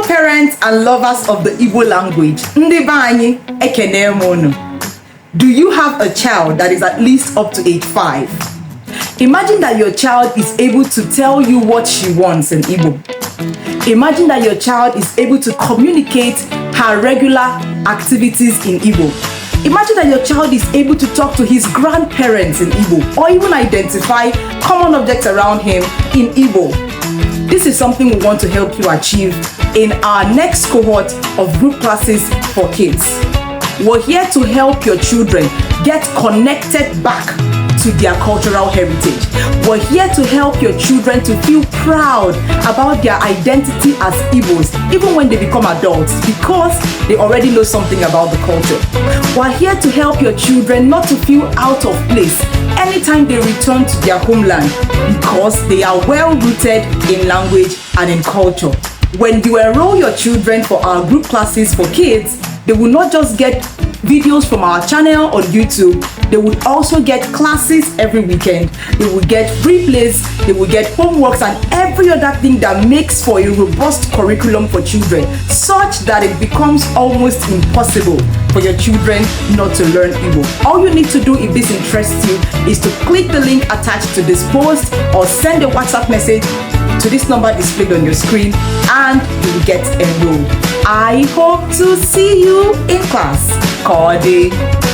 parents and lovers of the Igbo language, ndị be anyị ekene m unu. Do you have a child that is at least up to age 5? Imagine that your child is able to tell you what she wants in Igbo. Imagine that your child is able to communicate her regular activities in Igbo. Imagine that your child is able to talk to his grandparents in Igbo, or even identify common objects around him in Igbo. This is something we want to help you achieve in our next cohort of group classes for kids. We're here to help your children get connected back to their cultural heritage. We're here to help your children to feel proud about their identity as Igbos, even when they become adults, because they already know something about the culture. We're here to help your children not to feel out of place anytime they return to their homeland, because they are well rooted in language and in culture. When you enroll your children for our group classes for kids, they will not just get videos from our channel on YouTube, they would also get classes every weekend. They will get replays, they will get homeworks and every other thing that makes for a robust curriculum for children, such that it becomes almost impossible for your children not to learn Igbo. All you need to do if this interests you is to click the link attached to this post or send a WhatsApp message to this number displayed on your screen and you will get enrolled. I hope to see you in class. Kode.